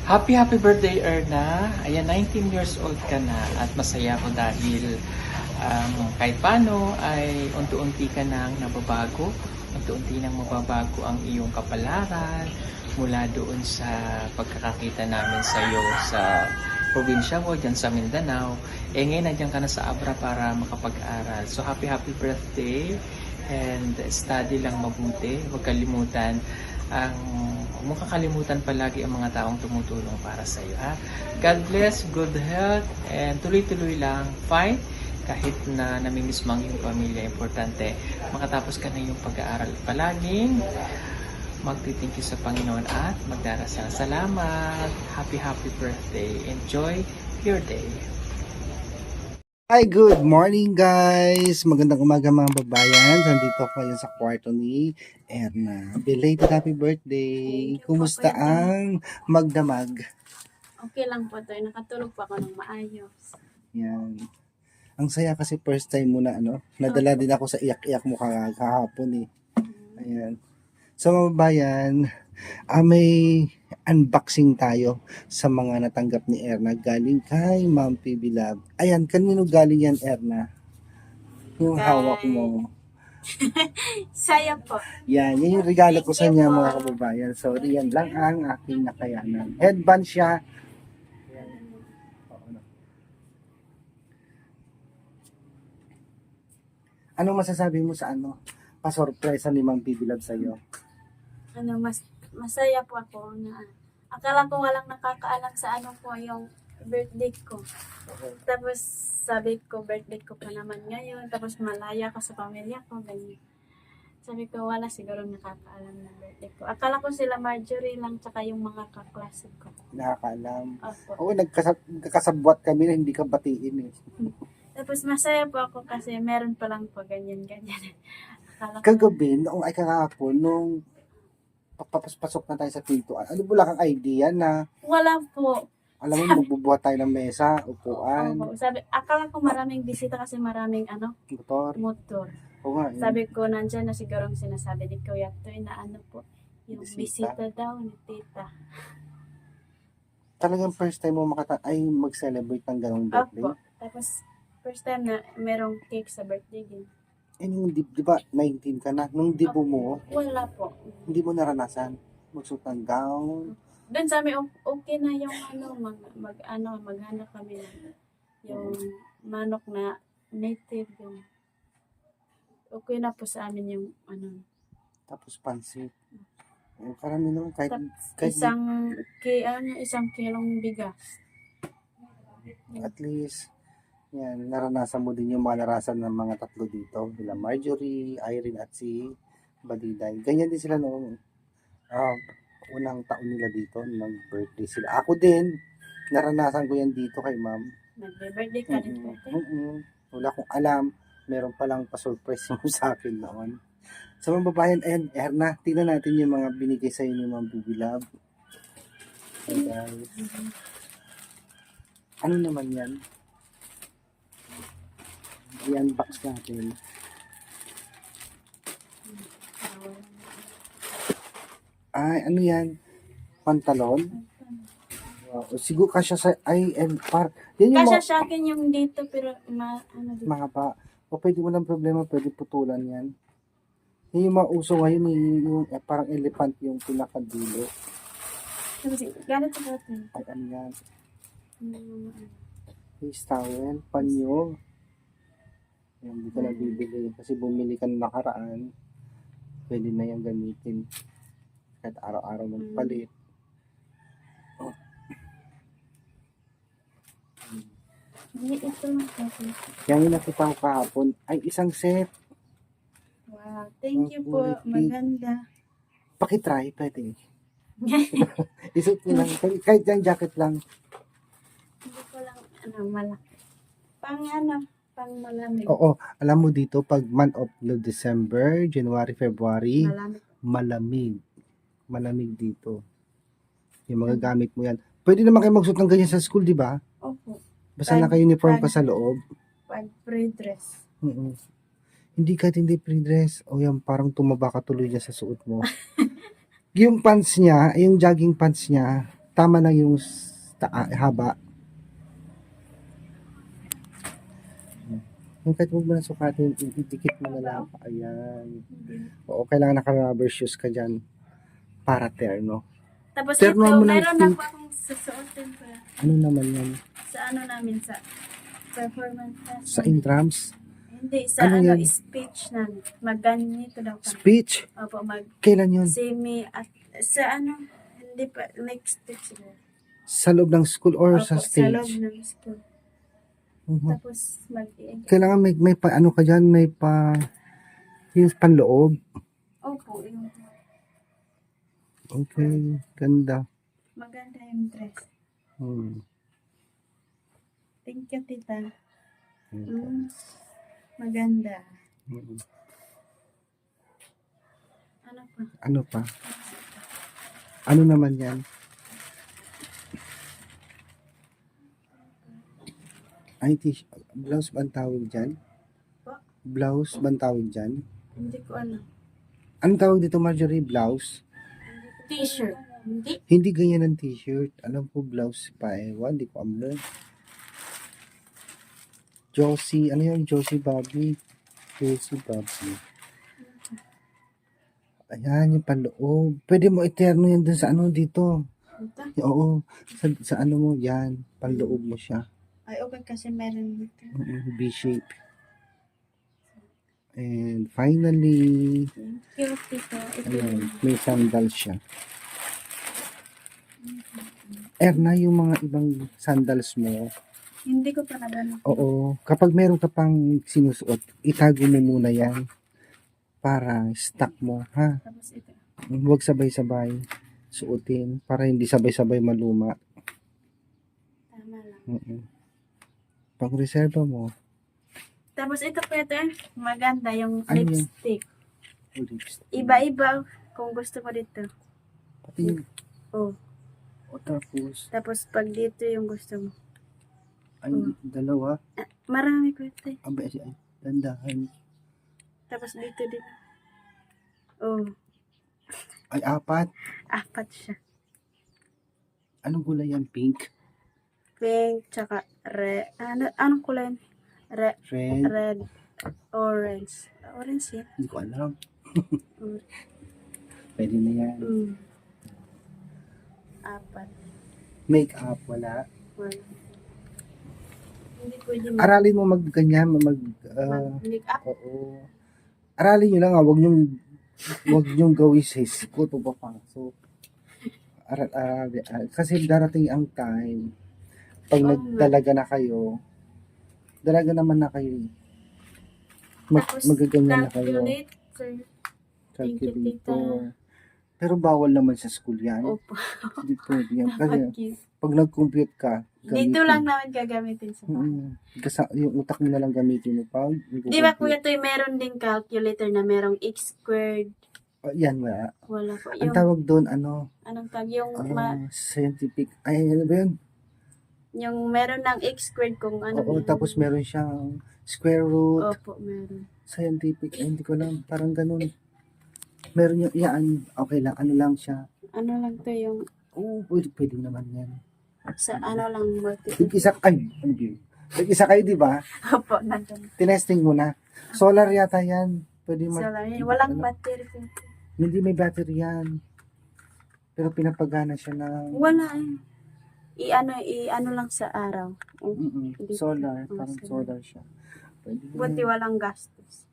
Happy birthday, Erna. Ayan, 19 years old ka na at masaya ako dahil kahit paano ay unti-unti ka nang nababago. Unti-unti nang mababago ang iyong kapalaran mula doon sa pagkakakita namin sa iyo sa probinsya mo, dyan sa Mindanao. Ngayon nandiyan ka na sa Abra para makapag-aral. So happy birthday and study lang mabuti. Huwag kalimutan huwag mong kakalimutan palagi ang mga taong tumutulong para sa iyo, ha? God bless, good health, and tuloy-tuloy lang, fight, kahit na namimiss mo ang iyong pamilya, importante, makatapos ka na yung pag-aaral. Palaging magti-thank you sa Panginoon at magdarasal. Salamat! Happy birthday! Enjoy your day! Hi, good morning guys! Magandang umaga mga babayan. Nandito ako ngayon sa kwarto ni Erna. Belated happy birthday! Kumusta ang magdamag? Okay lang po to. Nakatulog po ako ng maayos. Yan. Ang saya kasi first time mo na nadala din ako sa iyak-iyak mo kahapon eh. Ayan. So mga babayan, may unboxing tayo sa mga natanggap ni Erna galing kay Ma'am PB Love. Ayan, kanino galing yan, Erna? Yung hawak mo. Saya po. Yan yung regalo ko sa niya mga kababayan. So, yan lang ang aking nakayanan. Headband siya. Yan. Anong masasabi mo sa pa-surprise ni Ma'am PB Love sa'yo? Masaya po ako na akala ko walang nakakaalam sa po yung birthday ko. Tapos sabi ko birthday ko pa naman ngayon. Tapos malaya ko sa pamilya ko. Ganyan. Sabi ko wala siguro nakakaalam ng birthday ko. Akala ko sila Marjorie lang tsaka yung mga kaklase ko. Nakakaalam. Opo. Oo, nagkasabwat kami na hindi ka batiin eh. Tapos masaya po ako kasi meron pa lang po ganyan-ganyan. Akala ko, Kagabi, kahapon, nung papasok na tayo sa pintuan, wala kang idea na, wala po. alam mo, magbubuhat tayo ng mesa, upuan, Opo. Sabi, akala ko maraming bisita kasi maraming motor. motor. Oo nga, yun. Sabi ko, nandyan na siguro ang sinasabi ni Kuya Toy na po, yung Bisita? bisita daw ni Tita. Talagang first time mo mag-celebrate ng ganong birthday. Opo. Tapos, first time na merong cake sa birthday din. Nung di ba, 19 ka na, nung debut mo, Wala po. hindi mo naranasan magsuot ng gown. Doon sa amin, okay na yung maghanap kami ng yung manok na native, yung okay na po sa amin yung Tapos pansit. Karami naman, kahit isang kilong bigas. at least, yan, naranasan mo din yung mga narasan ng mga tatlo dito. Nila Marjorie, Irene at si Baliday. Ganyan din sila noong unang taon nila dito, nag-birthday sila. Ako din, naranasan ko yan dito kay ma'am. Nagbe-birthday ka din po. Wala akong alam, meron palang pa-surprise mo sa akin noon. Sa mga babayan, ayan, Erna, tingnan natin yung mga binigay sa'yo ni Ma'am Bibi Love. Hey guys. Ano naman yan? I-unbox natin. Ay, ano yan? Pantalon? Wow. Siguro kasya sa, yan yung Kasya sa akin yung dito, pero dito. mahaba. O pwede mo lang problema, pwede putulan yan. Yung mga uso ngayon, yung parang elephant yung pinakadulo. Kasi, ganito po ito. Ay, ano yan? Face towel, panyo. Yan, hindi ka na bibili. Kasi bumili ka na nakaraan. Pwede na yan gamitin. Kahit araw-araw magpalit. Oh. Ito lang po. Yan yung nakita ko kahapon. Ay, isang set. Wow, thank you po. Maganda. Pakitry, pwede. Isuot mo lang. Kahit yung jacket lang. Hindi ko lang, malaki. Pang malamig. Oo, alam mo dito, pag month of December, January, February, Malamig. Malamig dito. Yung mga gamit mo yan. Pwede naman kayo magsuot ng ganyan sa school, di ba? Opo. Basta naka-uniform ka sa loob. Pag pre-dress. Hindi pre-dress. O yan, parang tumaba ka tuloy niya sa suot mo. Yung pants niya, yung jogging pants niya, Tama lang yung haba. Yung kahit huwag mo na sukatin, idikit mo na lang. Ayan. Oo, kailangan naka-rubber shoes ka dyan para terno. Tapos Terno ito, mo ng meron pink. ako akong susuotin pa Ano naman yan? sa ano namin, sa performance class Sa namin. intrams? Hindi, sa Ano ano, yan? speech namin. Magganito daw ka. Speech? Opo, Kailan yun? semi at sa ano, hindi pa, next week siguro. Sa loob ng school or Opo, sa sa loob stage? ng school. Mhm. Tapos Kailangan may pa, ano ka dyan, may pa, yung panloob. Opo, yung Okay, ganda. maganda yung dress. Hmm. Thank you, tita. Maganda. Hmm. Ano pa? Ano pa? Ano naman yan? Ay, blouse ba ang tawag dyan? Po? Blouse ba ang tawag dyan? Hindi ko alam. Anong tawag dito, Marjorie? Blouse? T-shirt. Hindi. Hindi ganyan ang t-shirt. Alam ko blouse pa eh. Hindi ko alam. Josie. Ano yun? Josie Bobby. Josie Bobby. Ayan, yung panloob. Pwede mo iterno yan dun sa ano dito. Ito? Oo. Sa ano mo, yan. Panloob mo siya. Ay, okay kasi meron dito. B-shape. And finally, Thank you, tita. Ito ayan, may sandals siya. Erna, yung mga ibang sandals mo, hindi ko pa nagano. oo, kapag meron ka pang sinusuot, itago mo muna yan para stock mo, ha? Tapos ito. Huwag sabay-sabay suotin para hindi sabay-sabay maluma. Tama lang. Pag-reserva mo, Tapos ito po ito maganda yung Ano yun? lipstick. lipstick. Iba-iba kung gusto mo dito. Pati yung, Oh. Tapos pag dito yung gusto mo. ay, dalawa. Marami ko ito. Abay, dandahan. Tapos dito din. Oh. Ay, apat. 4 siya. Anong kulay yan? Pink? Pink, tsaka red. Anong kulay? Red? Red. Orange. Orange yan. Hindi ko alam. Mm. Pwede na yan. 4. Make-up, wala. Wala. Hindi pwede Aralin mo mag-ganyan, mag-make up. oo. Aralin nyo lang, wag nyong gawin sa school, papapasok. Kasi darating ang time, pag Oo nagdalaga na kayo, dalaga naman na kayo. Tapos, Magaganyan na kayo. calculator. Thank you, Calculator. Pero bawal naman sa school yan. Opo. Hindi pwede yan. Kasi Pag- pag nag-compute ka, Dito lang naman gagamitin sa bahay. Kasi yung utak mo na lang gamitin mo pa. Di ba kuya Toy, meron din calculator na merong x squared. Yan, wala. Wala po. Ang Yung, tawag doon, ano, anong tag? Yung, scientific, ay, ano ba yun? yung meron ng x squared kung ano. Oo, yan. tapos meron siyang square root, Opo, meron. scientific, hindi ko lang, parang ganun. Meron yung, yan, okay lang, ano lang siya. Ano lang to yung Pwede naman yan. sa ano lang Nag-isa, ay, ano yun? Nag-isa kayo, di ba? Opo, nandun. Tinesting mo na. Solar yata yan. Pwede So, walang battery po. Hindi may battery yan. Pero pinapagana siya ng Wala eh. I-ano lang sa araw. solar. Oh, Parang solar. solar siya. Pwede Buti yan. walang gastos.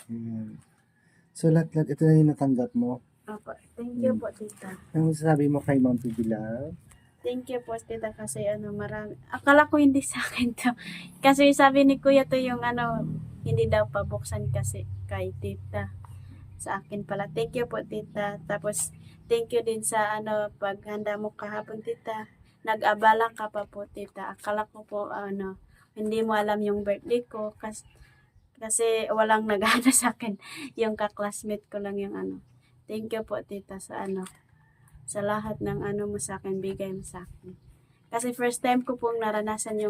Ayan. So, lahat, ito na yung natanggap mo. Opo, thank you po, tita. Ano sasabi mo kay Ma'am Pibila? Thank you po, tita, kasi marami. Akala ko hindi sa akin to. Kasi sabi ni kuya to yung hindi daw pabuksan kasi kay tita. Sa akin pala. Thank you po, tita. Tapos, thank you din sa paghanda mo kahapon, tita. Nag-abala ka pa po, tita. Akala ko po, hindi mo alam yung birthday ko. Kasi walang naghanda sa akin. Yung kaklasmate ko lang yung Thank you po, tita, sa sa lahat ng mo sa akin, bigay mo sa akin. Kasi first time ko pong naranasan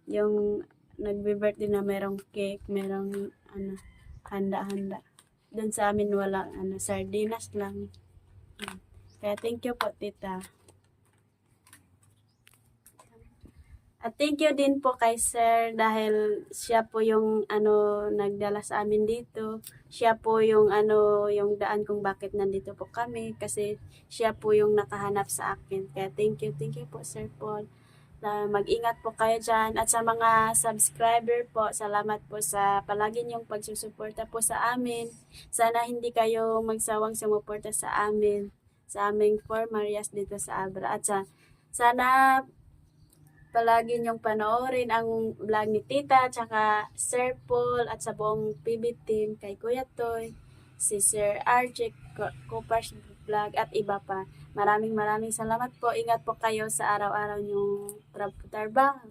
yung nagbe-birthday na merong cake, merong handa-handa. Doon sa amin wala sardinas lang. Kaya thank you po, tita. At thank you din po kay sir dahil siya po yung nagdala sa amin dito. Siya po yung yung daan kung bakit nandito po kami kasi siya po yung nakahanap sa akin. Kaya thank you po Sir Paul. Na mag-ingat po kayo dyan. At sa mga subscriber po, salamat po sa palagi niyong pagsusuporta po sa amin. Sana hindi kayo magsawang sumuporta sa amin, sa aming 4 Marias dito sa Abra. At sana palagi niyong panoorin ang vlog ni Tita, tsaka Sir Paul, at sa buong PB team, kay Kuya Toy, si Sir RJ Coopers Vlog, at iba pa. Maraming salamat po. Ingat po kayo sa araw-araw niyong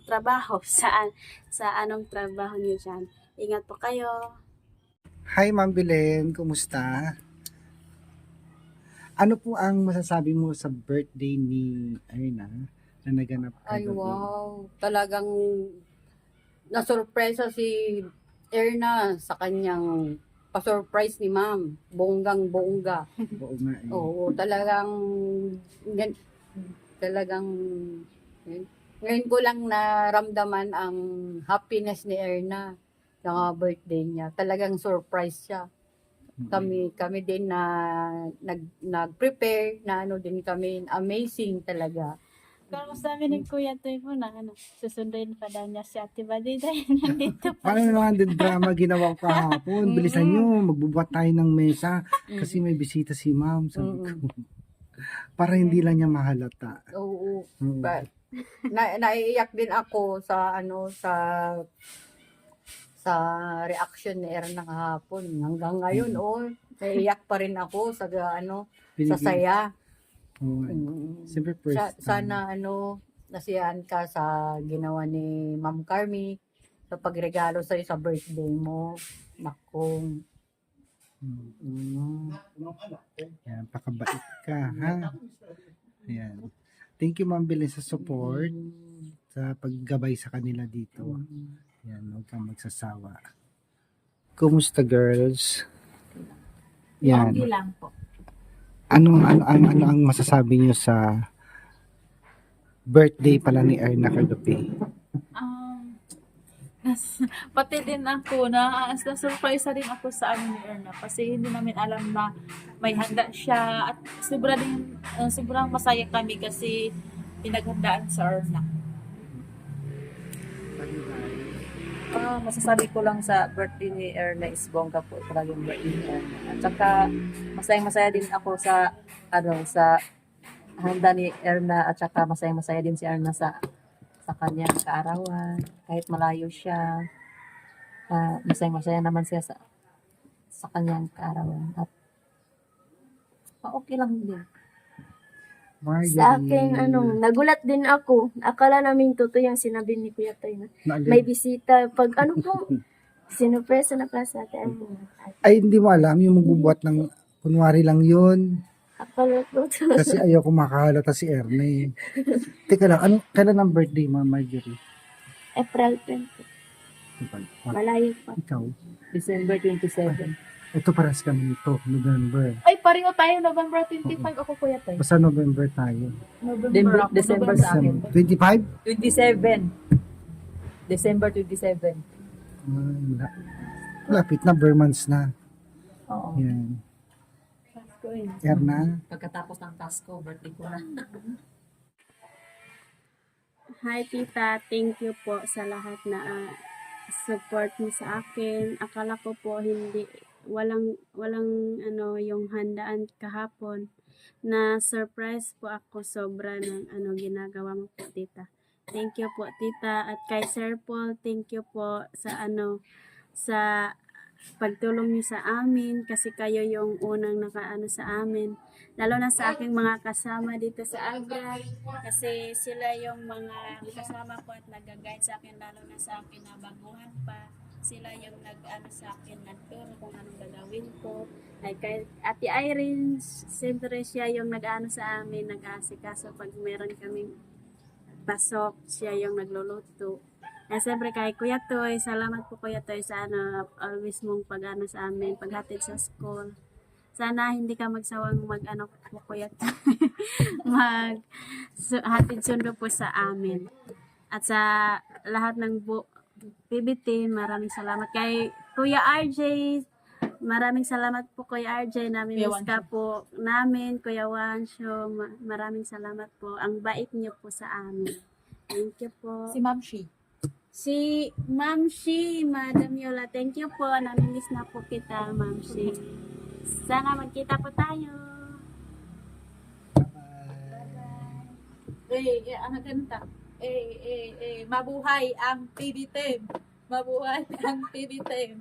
trabaho. Sa anong trabaho niyo dyan. Ingat po kayo. Hi Ma'am Belen, kumusta? Ano po ang masasabi mo sa birthday ni Erna na naganap Ay, kagabi? wow. Talagang nasurpresa si Erna sa kanyang pa-surprise ni ma'am. Bonggang-bongga. Oo nga eh. Oo, talagang ngayon ko lang naramdaman ang happiness ni Erna sa birthday niya. Talagang surprise siya. Kami din na nag-prepare na din kami, amazing talaga. Kung sa amin ni Kuya Toy po na susunduin pa daw niya si Ate Badida. Nandito pa. Paano naman din drama ginawa ko kahapon? Bilisan nyo, magbubuhat tayo ng mesa kasi may bisita si ma'am. Sabi ko. Para hindi lang niya mahalata. Oo. Mm. Naiiyak din ako sa sa reaction ni Erna kahapon. Hanggang ngayon, naiiyak pa rin ako sa sa saya. Oo. Siyempre first time. Sana nasiyahan ka sa ginawa ni Ma'am Carmi sa pagregalo sa'yo sa birthday mo. Nakong. Yan, pakabait ka, ha? Ayan. Thank you, Ma'am Belen, sa support, sa paggabay sa kanila dito. Yan, huwag kang magsasawa. Kumusta, girls? Yan. Okay lang po. Ano ang masasabi niyo sa birthday pala ni Erna kagabi? Pati din ako na surprise din ako sa amin ni Erna kasi hindi namin alam na may handa siya at sobrang masaya kami kasi pinaghandaan sa Erna. Masasabi ko lang sa birthday ni Erna is bongga po talaga yung birthday ni Erna. At saka masaya din ako sa sa handa ni Erna at saka masaya din si Erna sa kanyang kaarawan. Kahit malayo siya, masaya naman siya sa kanyang kaarawan. At okay lang din. Marjorie. Sa akin, nagulat din ako. Akala namin totoo yung sinabi ni Kuya Toy na may bisita. Pag po, sinupresa na pa sa atin. Ay, hindi mo alam yung magbubuhat ng kunwari lang yun. Akala totoo. Kasi ayaw ko makahalata si Erna eh. Teka lang, kailan ang birthday mo, Marjorie? April 20. Malayo pa. Ikaw? December 27. Ito paras kami nito, November. Ay, pareho tayo. November 25 ako, Kuya Toy. Basta November tayo. November ako. December November sa sa akin. 25? 27. December 27. Lapit na, months na. Oo. Yan. Pasko eh. Erna? Pagkatapos ng Pasko, birthday ko na. Hi Tita, thank you po sa lahat na support mo sa akin. Akala ko po walang yung handaan kahapon. Na surprise po ako sobra ng ginagawa mo po Tita. Thank you po Tita, at kay Sir Paul, thank you po sa sa pagtulong niyo sa amin kasi kayo yung unang sa amin. Lalo na sa aking mga kasama dito sa Agra kasi sila yung mga kasama ko at nag-guide sa akin, lalo na sa akin na baguhan pa. Sila yung sa akin, nagturo kung anong gagawin ko. Ay, kay Ate Irene, siyempre siya yung sa amin, nag-aasikaso pag meron kaming pasok, siya yung nagluluto. Siyempre kay Kuya Toy, salamat po Kuya Toy sa always mong sa amin, paghatid sa school. Sana hindi ka magsawang mag-ano po kuya. Hatid sundo po sa amin. At sa lahat ng PBT, maraming salamat. Kay Kuya RJ, maraming salamat po Kuya RJ. Namimiss ka po namin. Kuya Wansyo, maraming salamat po. Ang bait niyo po sa amin. Thank you po. Si Ma'am Shi. Si Ma'am Shi, Madam Yola, thank you po. Namimiss na po kita, Ma'am Shi. Sana magkita po tayo. Ang ganda. Mabuhay ang PBT. Mabuhay ang PBT.